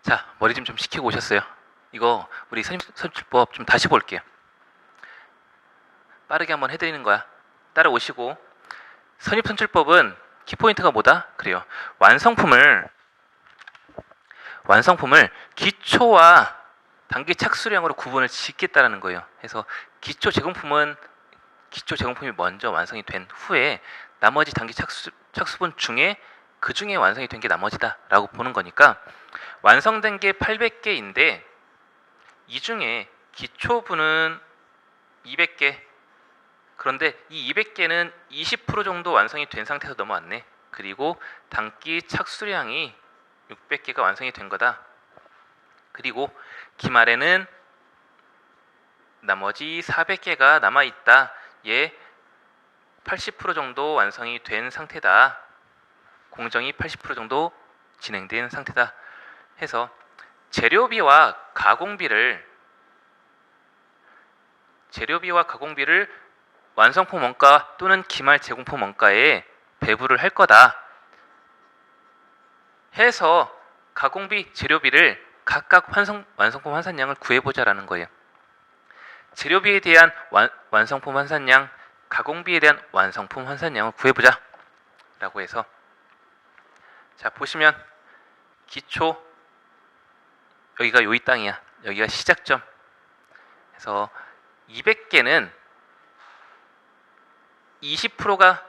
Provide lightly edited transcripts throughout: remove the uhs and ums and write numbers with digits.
자, 머리 좀 식히고 오셨어요. 이거 우리 선출법 좀 다시 볼게요. 빠르게 한번 해드리는 거야. 따라오시고. 선입선출법은 키포인트가 뭐다? 그래요. 완성품을 기초와 단기 착수량으로 구분을 짓겠다라는 거예요. 그래서 기초 제공품이 먼저 완성이 된 후에 나머지 단기 착수분 중에 그 중에 완성이 된 게 나머지다라고 보는 거니까 완성된 게 800개인데 이 중에 기초분은 200개. 그런데 이 200개는 20% 정도 완성이 된 상태에서 넘어왔네. 그리고 단기 착수량이 600개가 완성이 된 거다. 그리고 기말에는 나머지 400개가 남아있다. 얘 80% 정도 완성이 된 상태다. 공정이 80% 정도 진행된 상태다. 해서 재료비와 가공비를 완성품 원가 또는 기말 제공품 원가에 배분을 할 거다 해서 가공비, 재료비를 각각 완성품 환산량을 구해보자라는 거예요. 재료비에 대한 완성품 환산량, 가공비에 대한 완성품 환산량을 구해보자 라고 해서, 자 보시면 기초 여기가 요이 땅이야. 여기가 시작점. 그래서 200개는 20%가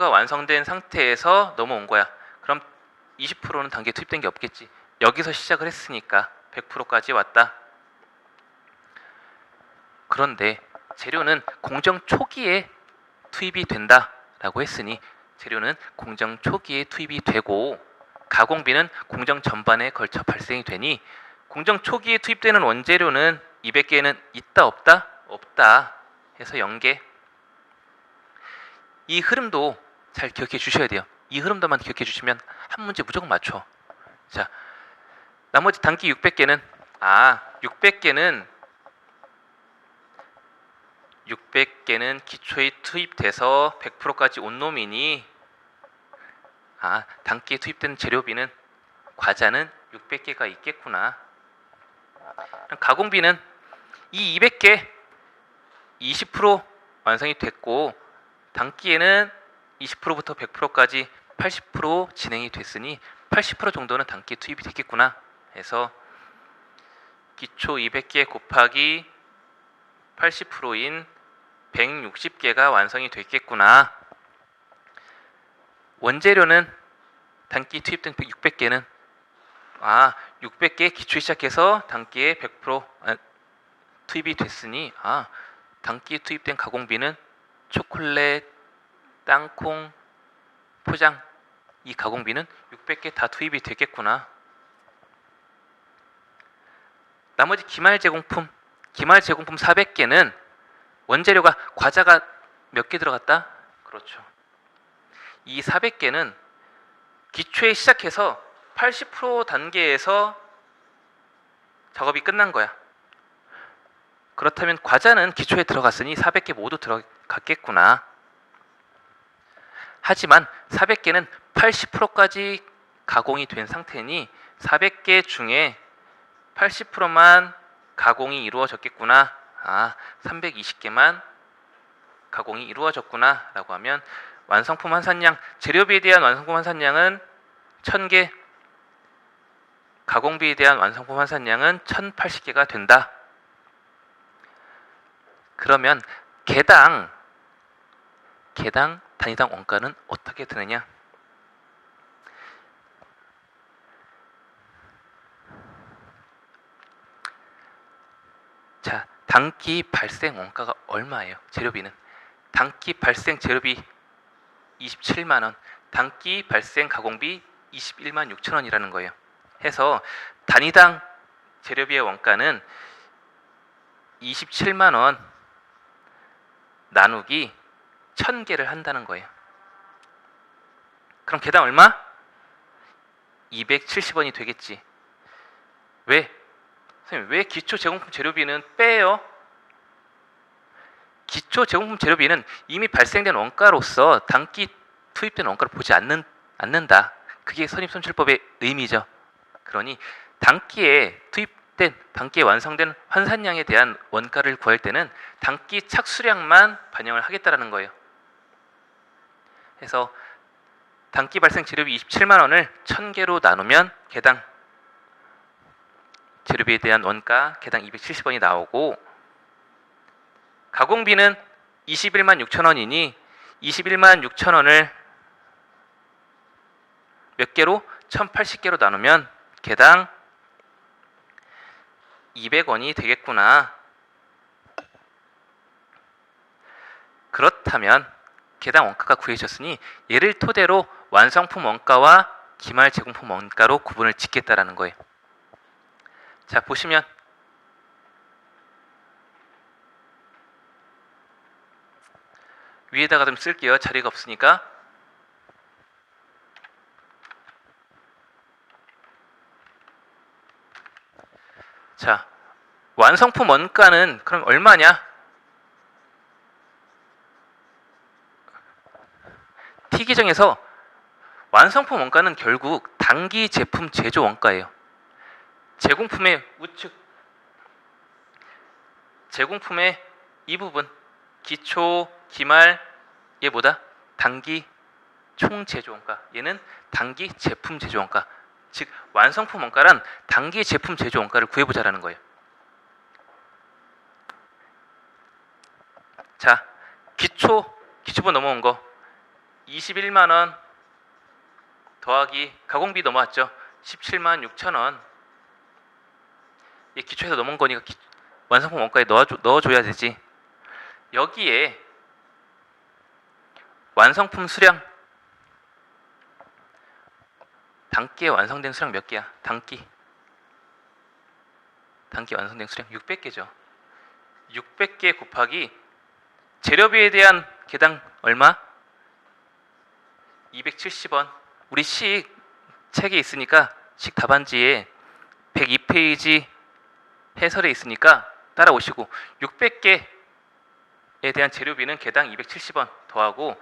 완성된 상태에서 넘어온 거야. 그럼 20%는 단계에 투입된 게 없겠지. 여기서 시작을 했으니까 100%까지 왔다. 그런데 재료는 공정 초기에 투입이 된다라고 했으니 재료는 공정 초기에 투입이 되고 가공비는 공정 전반에 걸쳐 발생이 되니 공정 초기에 투입되는 원재료는 200개는 있다 없다? 없다 해서 0개. 이 흐름도 잘 기억해 주셔야 돼요. 이 흐름도만 기억해 주시면 한 문제 무조건 맞춰. 자, 나머지 단기 600개는 600개는 기초에 투입돼서 100%까지 온 놈이니 단기에 투입된 재료비는 과자는 600개가 있겠구나. 가공비는 이 200개 20% 완성이 됐고 단기에는 20%부터 100%까지 80% 진행이 됐으니 80% 정도는 단기에 투입이 됐겠구나 해서 기초 200개 곱하기 80%인 160개가 완성이 됐겠구나. 원재료는 단기 투입된 600개는 600개 기초에 시작해서 단기에 100% 투입이 됐으니 단기에 투입된 가공비는 초콜릿, 땅콩, 포장 이 가공비는 600개 다 투입이 됐겠구나. 나머지 기말 제공품 400개는 원재료가 과자가 몇 개 들어갔다? 그렇죠. 이 400개는 기초에 시작해서 80% 단계에서 작업이 끝난 거야. 그렇다면 과자는 기초에 들어갔으니 400개 모두 들어갔겠구나. 하지만 400개는 80%까지 가공이 된 상태니 400개 중에 80%만 가공이 이루어졌겠구나. 320개만 가공이 이루어졌구나 라고 하면 완성품 환산량, 재료비에 대한 완성품 환산량은 1000개, 가공비에 대한 완성품 환산량은 1080개가 된다. 그러면 개당 단위당 원가는 어떻게 되느냐? 자, 단기 발생 원가가 얼마예요? 재료비는 단기 발생 재료비 27만 원, 단기 발생 가공비 21만 6천 원이라는 거예요. 해서 단위당 재료비의 원가는 27만 원 나누기 1000개를 한다는 거예요. 그럼 개당 얼마? 270원이 되겠지. 왜? 선생님, 왜 기초 제공품 재료비는 빼요? 기초 제공품 재료비는 이미 발생된 원가로서 단기 투입된 원가를 보지 않는다. 그게 선입선출법의 의미죠. 그러니 단기에 단기에 완성된 환산량에 대한 원가를 구할 때는 단기 착수량만 반영을 하겠다라는 거예요. 그래서 단기 발생 재료비 27만 원을 1000개로 나누면 개당 재료비에 대한 원가 개당 270원이 나오고, 가공비는 21만 6천 원이니 21만 6천 원을 몇 개로? 1080개로 나누면 개당 200원이 되겠구나. 그렇다면 개당 원가가 구해졌으니 얘를 토대로 완성품 원가와 기말 제공품 원가로 구분을 짓겠다라는 거예요. 자, 보시면 위에다가 좀 쓸게요. 자리가 없으니까. 자, 완성품 원가는 그럼 얼마냐? T 계정에서 완성품 원가는 결국 단기 제품 제조 원가예요. 제공품의 우측, 제공품의 이 부분, 기초, 기말, 얘 뭐다? 단기 총 제조 원가. 얘는 단기 제품 제조 원가. 즉 완성품 원가란 단기 제품 제조 원가를 구해보자라는 거예요. 자, 기초분 넘어온 거 21만 원 더하기 가공비 넘어왔죠. 17만 6천 원. 얘 기초에서 넘어온 거니까 완성품 원가에 넣어줘야 되지. 여기에 완성품 수량, 단기에 완성된 수량 몇 개야? 단기 완성된 수량 600개죠. 600개 곱하기 재료비에 대한 개당 얼마? 270원. 우리 식 책에 있으니까 식 답안지에 102페이지 해설에 있으니까 따라오시고, 600개에 대한 재료비는 개당 270원 더하고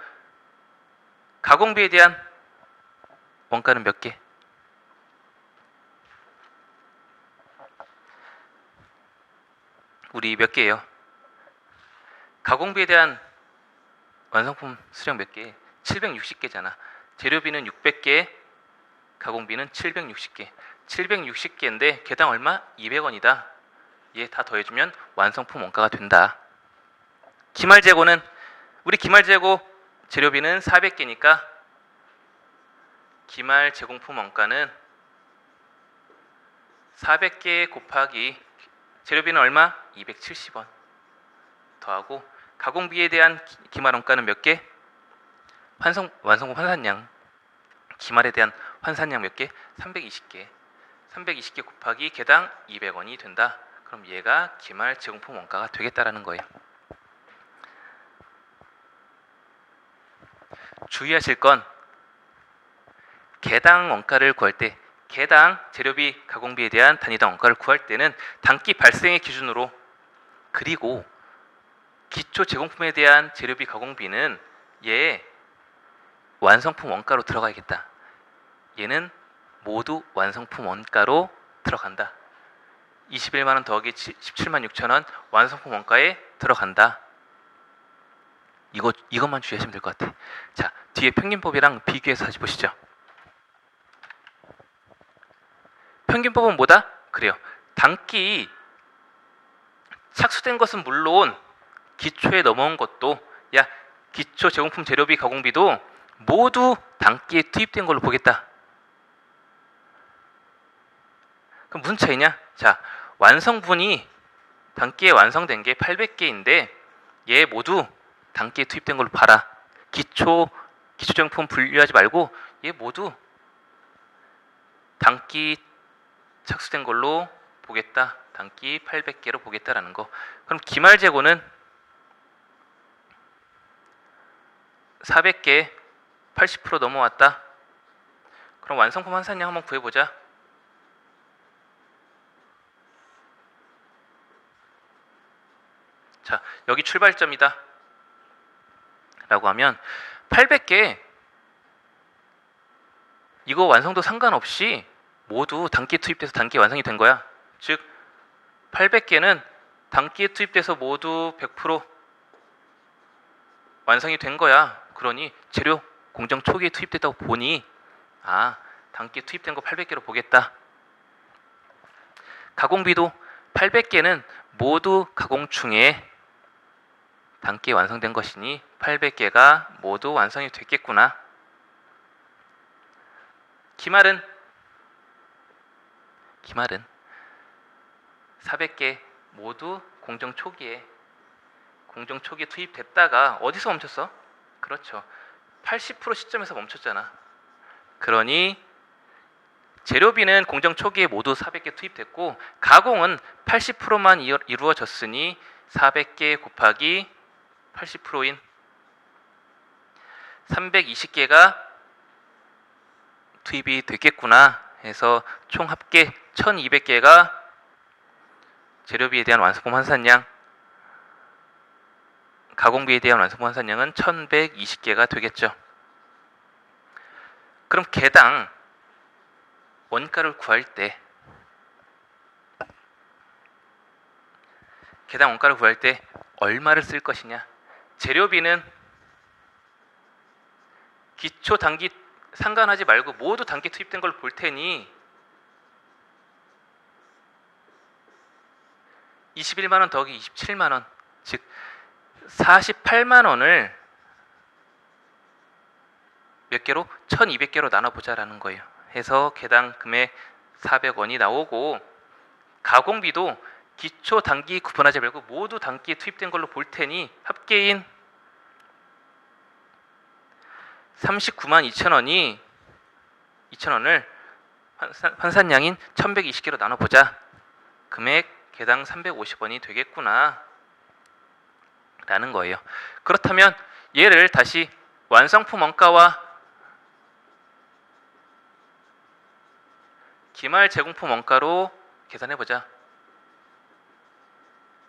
가공비에 대한 원가는 몇 개? 우리 몇 개예요? 가공비에 대한 완성품 수량 몇 개? 760개잖아. 재료비는 600개, 가공비는 760개. 760개인데 개당 얼마? 200원이다. 얘 다 더해주면 완성품 원가가 된다. 기말 재고는 우리 기말 재고 재료비는 400개니까 기말 제공품 원가는 400개 곱하기 재료비는 얼마? 270원 더하고 가공비에 대한 기말 원가는 몇 개? 완성품 환산량. 기말에 대한 환산량 몇 개? 320개. 320개 곱하기 개당 200원이 된다. 그럼 얘가 기말 제공품 원가가 되겠다라는 거예요. 주의하실 건 개당 원가를 구할 때, 개당 재료비, 가공비에 대한 단위당 원가를 구할 때는 단기 발생의 기준으로, 그리고 기초 제공품에 대한 재료비, 가공비는 얘 완성품 원가로 들어가야겠다. 얘는 모두 완성품 원가로 들어간다. 21만 원 더하기 17만 6천 원 완성품 원가에 들어간다. 이것만 주의하시면 될 것 같아. 자, 뒤에 평균법이랑 비교해서 다시 보시죠. 평균법은 뭐다? 그래요. 단기 착수된 것은 물론 기초에 넘어온 것도, 기초 제공품 재료비, 가공비도 모두 단기에 투입된 걸로 보겠다. 그럼 무슨 차이냐? 자, 완성분이 단기에 완성된 게 800개인데 얘 모두 단기에 투입된 걸로 봐라. 기초 제공품 분류하지 말고 얘 모두 단기 착수된 걸로 보겠다. 단기 800개로 보겠다라는 거. 그럼 기말 재고는 400개 80% 넘어왔다. 그럼 완성품 환산량 한번 구해보자. 자, 여기 출발점이다 라고 하면 800개 이거 완성도 상관없이 모두 단기에 투입돼서 단기에 완성이 된 거야. 즉 800개는 단기에 투입돼서 모두 100% 완성이 된 거야. 그러니 재료 공정 초기에 투입됐다고 보니 단기에 투입된 거 800개로 보겠다. 가공비도 800개는 모두 가공 중에 단기에 완성된 것이니 800개가 모두 완성이 됐겠구나. 기말은 400개 모두 공정 초기에 투입됐다가 어디서 멈췄어? 그렇죠. 80% 시점에서 멈췄잖아. 그러니 재료비는 공정 초기에 모두 400개 투입됐고 가공은 80%만 이루어졌으니 400개 곱하기 80%인 320개가 투입이 됐겠구나 해서 총 합계 1200개가 재료비에 대한 완성품 환산량, 가공비에 대한 완성품 환산량은 1120개가 되겠죠. 그럼 개당 원가를 구할 때 얼마를 쓸 것이냐? 재료비는 기초 단기 상관하지 말고 모두 단기 투입된 걸 볼 테니 21만 원 더하기 27만 원, 즉 48만 원을 몇 개로? 1200개로 나눠보자라는 거예요. 해서 개당 금액 400원이 나오고 가공비도 기초 단기 구분하지 말고 모두 단기에 투입된 걸로 볼 테니 합계인 39만 2천원을 환산량인 1120개로 나눠보자. 금액 개당 350원이 되겠구나 라는 거예요. 그렇다면 얘를 다시 완성품 원가와 기말 제공품 원가로 계산해보자.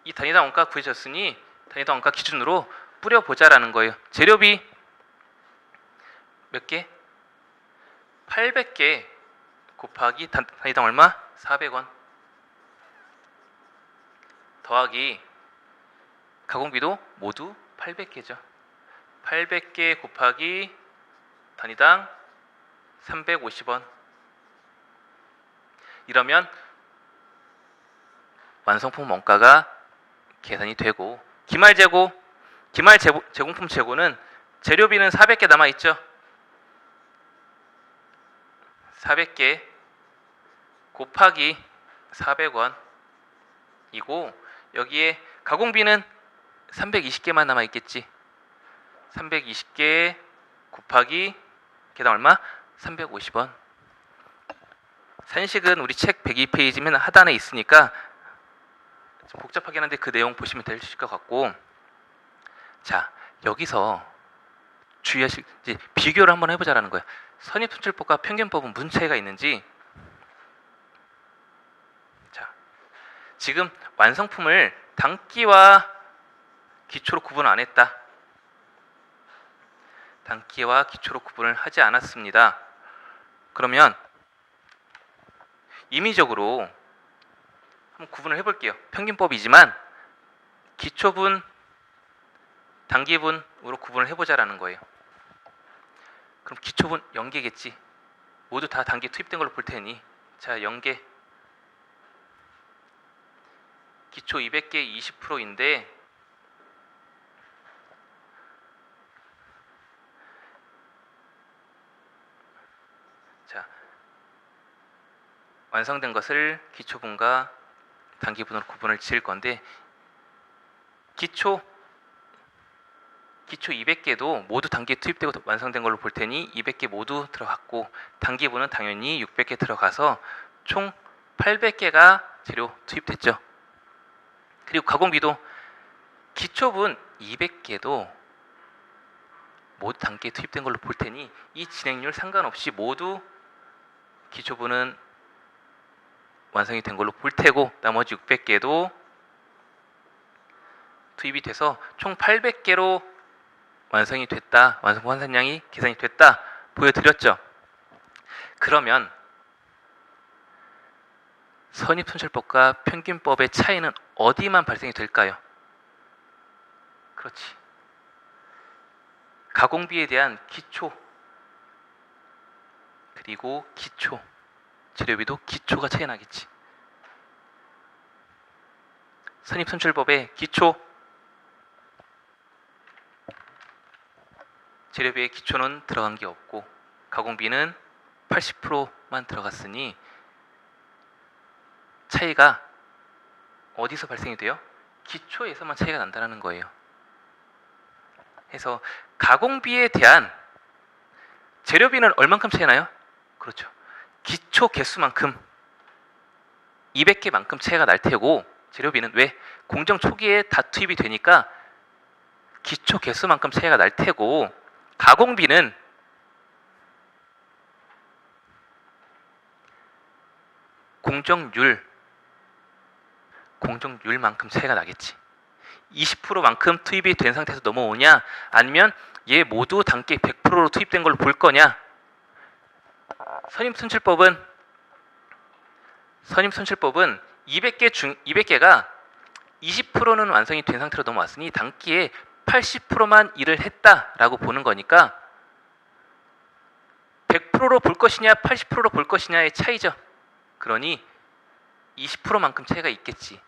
이 단위당 원가 구해졌으니 단위당 원가 기준으로 뿌려보자라는 거예요. 재료비 몇 개? 800개 곱하기 단위당 얼마? 400원 더하기 가공비도 모두 800개죠. 800개 곱하기 단위당 350원. 이러면 완성품 원가가 계산이 되고 기말 제공품 재고는 재료비는 400개 남아있죠. 400개 곱하기 400원 이고 여기에 가공비는 320개만 남아있겠지. 320개 곱하기 개당 얼마? 350원. 산식은 우리 책 102페이지면 하단에 있으니까 좀 복잡하긴 한데 그 내용 보시면 되실 것 같고, 자 여기서 주의하실 이제 비교를 한번 해보자라는 거예요. 선입선출법과 평균법은 무슨 차이가 있는지. 자 지금 완성품을 단기와 기초로 구분 안 했다. 단기와 기초로 구분을 하지 않았습니다. 그러면 임의적으로 한번 구분을 해볼게요. 평균법이지만 기초분, 단기분으로 구분을 해보자라는 거예요. 그럼 기초분 0개겠지. 모두 다 단기 투입된 걸로 볼 테니 자 0개 기초 200개 20%인데 자 완성된 것을 기초분과 단기분으로 구분을 지을 건데 기초 200개도 모두 단기에 투입되고 완성된 걸로 볼 테니 200개 모두 들어갔고 단기분은 당연히 600개 들어가서 총 800개가 재료 투입됐죠. 그리고 가공비도 기초분 200개도 모두 단기에 투입된 걸로 볼 테니 이 진행률 상관없이 모두 기초분은 완성이 된 걸로 볼 테고 나머지 600개도 투입이 돼서 총 800개로 완성이 됐다. 완성품 환산량이 계산이 됐다. 보여드렸죠. 그러면 선입선출법과 평균법의 차이는 어디만 발생이 될까요? 그렇지. 가공비에 대한 기초, 그리고 기초, 재료비도 기초가 차이 나겠지. 선입선출법의 기초, 재료비의 기초는 들어간 게 없고 가공비는 80%만 들어갔으니 차이가 어디서 발생이 돼요? 기초에서만 차이가 난다는 거예요. 해서 가공비에 대한 재료비는 얼만큼 차이 나요? 그렇죠. 기초 개수만큼 200개만큼 차이가 날 테고 재료비는 왜? 공정 초기에 다 투입이 되니까 기초 개수만큼 차이가 날 테고 가공비는 공정률만큼 차이가 나겠지. 20%만큼 투입이 된 상태에서 넘어오냐 아니면 얘 모두 단계 100%로 투입된 걸로 볼 거냐. 선입선출법은 200개가 20%는 완성이 된 상태로 넘어왔으니 단기에 80%만 일을 했다라고 보는 거니까 100%로 볼 것이냐 80%로 볼 것이냐의 차이죠. 그러니 20%만큼 차이가 있겠지.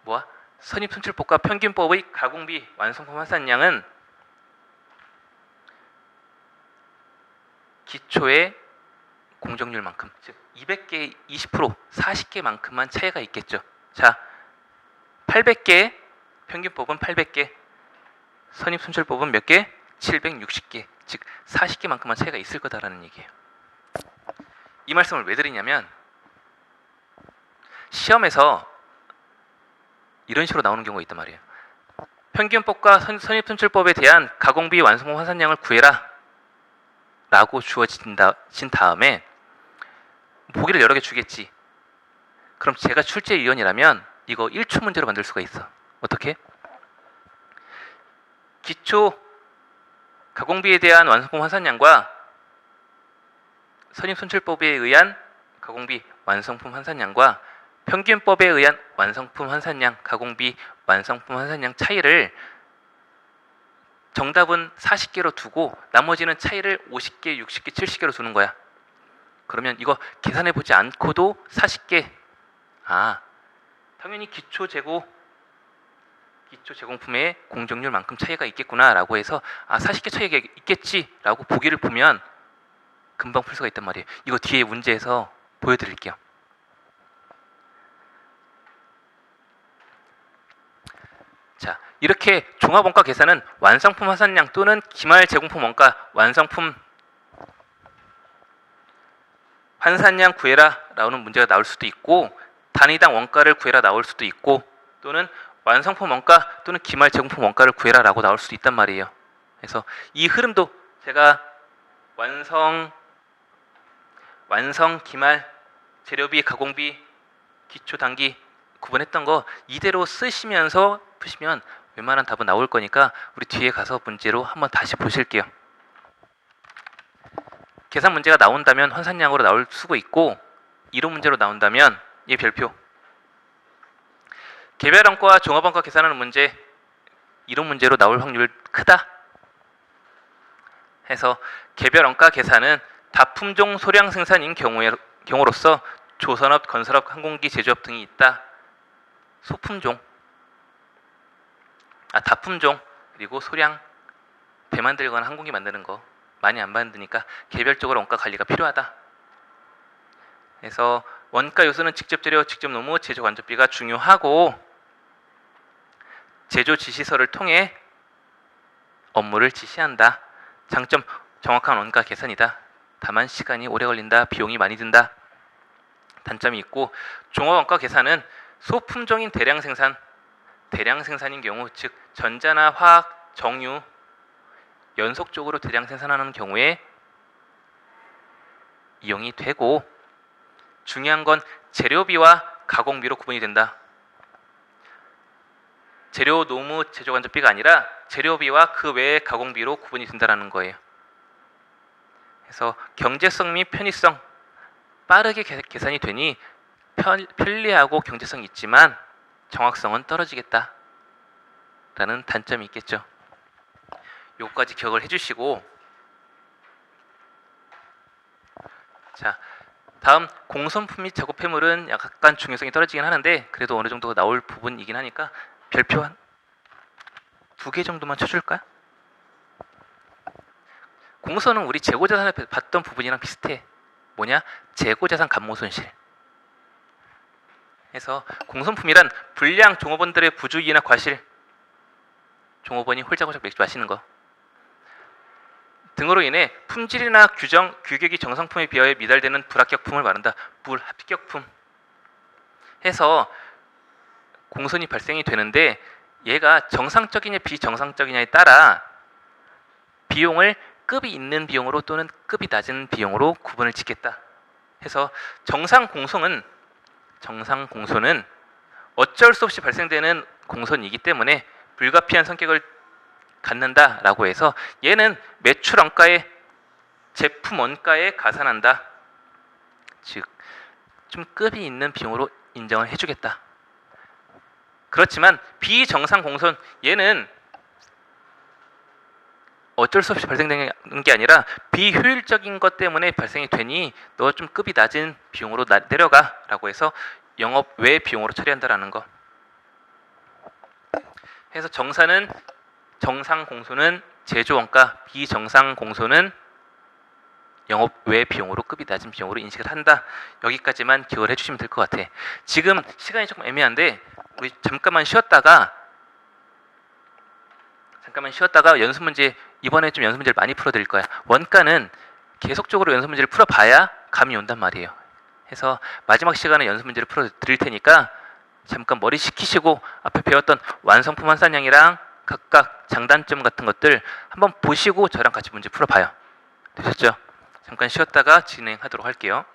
뭐야? 선입선출법과 평균법의 가공비 완성품 환산량은 기초의 공정률만큼, 즉 200개 20%, 40개만큼만 차이가 있겠죠. 자, 800개, 평균법은 800개, 선입선출법은 몇 개? 760개, 즉 40개만큼만 차이가 있을 거다라는 얘기예요. 이 말씀을 왜 드리냐면 시험에서 이런 식으로 나오는 경우가 있단 말이에요. 평균법과 선입선출법에 대한 가공비 완성품 환산량을 구해라 라고 주어진 다음에 보기를 여러 개 주겠지. 그럼 제가 출제위원이라면 이거 1초 문제로 만들 수가 있어. 어떻게? 기초 가공비에 대한 완성품 환산량과 선입선출법에 의한 가공비 완성품 환산량과 평균법에 의한 완성품 환산량, 가공비 완성품 환산량 차이를 정답은 40개로 두고 나머지는 차이를 50개, 60개, 70개로 두는 거야. 그러면 이거 계산해 보지 않고도 40개. 당연히 기초 제공품의 공정률만큼 차이가 있겠구나라고 해서 40개 차이가 있겠지라고 보기를 보면 금방 풀 수가 있단 말이에요. 이거 뒤에 문제에서 보여드릴게요. 자, 이렇게 종합원가 계산은 완성품 환산량 또는 기말 제공품 원가 완성품 환산량 구해라 라는 문제가 나올 수도 있고 단위당 원가를 구해라 나올 수도 있고 또는 완성품 원가 또는 기말 제공품 원가를 구해라 라고 나올 수도 있단 말이에요. 그래서 이 흐름도 제가 완성, 기말, 재료비, 가공비, 기초, 단기 구분했던 거 이대로 쓰시면서 푸시면 웬만한 답은 나올 거니까 우리 뒤에 가서 문제로 한번 다시 보실게요. 계산 문제가 나온다면 환산량으로 나올 수가 있고 이론 문제로 나온다면 얘 별표. 개별원가와 종합원가 계산하는 문제 이론 문제로 나올 확률 크다. 해서 개별원가 계산은 다품종 소량 생산인 경우로서 조선업, 건설업, 항공기 제조업 등이 있다. 소품종, 다품종 그리고 소량 배 만들거나 항공기 만드는 거 많이 안 만드니까 개별적으로 원가 관리가 필요하다. 그래서 원가 요소는 직접 재료, 직접 노무, 제조 간접비가 중요하고 제조 지시서를 통해 업무를 지시한다. 장점, 정확한 원가 계산이다. 다만 시간이 오래 걸린다. 비용이 많이 든다. 단점이 있고 종합원가 계산은 소품종인 대량 생산인 경우 즉 전자나 화학, 정유 연속적으로 대량 생산하는 경우에 이용이 되고 중요한 건 재료비와 가공비로 구분이 된다. 재료, 노무, 제조 간접비가 아니라 재료비와 그 외의 가공비로 구분이 된다는 거예요. 그래서 경제성 및 편의성 빠르게 계산이 되니 편리하고 경제성이 있지만 정확성은 떨어지겠다 라는 단점이 있겠죠. 요거까지 기억을 해주시고, 자, 다음 공선품 및 작업 폐물은 약간 중요성이 떨어지긴 하는데 그래도 어느 정도 나올 부분이긴 하니까 별표 한 2개 정도만 쳐줄까요? 공선은 우리 재고자산을 봤던 부분이랑 비슷해. 뭐냐? 재고자산 감모 손실. 해서 공선품이란 불량 종업원들의 부주의나 과실, 종업원이 홀짝홀짝 맥주 마시는 거 등으로 인해 품질이나 규격이 정상품에 비하여 미달되는 불합격품을 말한다. 불합격품. 해서 공선이 발생이 되는데 얘가 정상적이냐 비정상적이냐에 따라 비용을 급이 있는 비용으로 또는 급이 낮은 비용으로 구분을 짓겠다. 해서 정상 공소는 어쩔 수 없이 발생되는 공선이기 때문에 불가피한 성격을 갖는다라고 해서 얘는 매출 원가에 제품 원가에 가산한다. 즉 좀 급이 있는 비용으로 인정을 해주겠다. 그렇지만 비정상 공선 얘는 어쩔 수 없이 발생되는 게 아니라 비효율적인 것 때문에 발생이 되니 너 좀 급이 낮은 비용으로 내려가라고 해서 영업 외 비용으로 처리한다라는 거. 해서 정상 공소는 제조 원가, 비정상 공소는 영업 외 비용으로 급이 낮은 비용으로 인식을 한다. 여기까지만 기억을 해주시면 될 것 같아. 지금 시간이 조금 애매한데 우리 잠깐만 쉬었다가 연습 문제, 이번에 좀 연습 문제를 많이 풀어드릴 거야. 원가는 계속적으로 연습 문제를 풀어봐야 감이 온단 말이에요. 해서 마지막 시간에 연습 문제를 풀어드릴 테니까 잠깐 머리 식히시고 앞에 배웠던 완성품 환산량이랑 각각 장단점 같은 것들 한번 보시고 저랑 같이 문제 풀어봐요. 되셨죠? 잠깐 쉬었다가 진행하도록 할게요.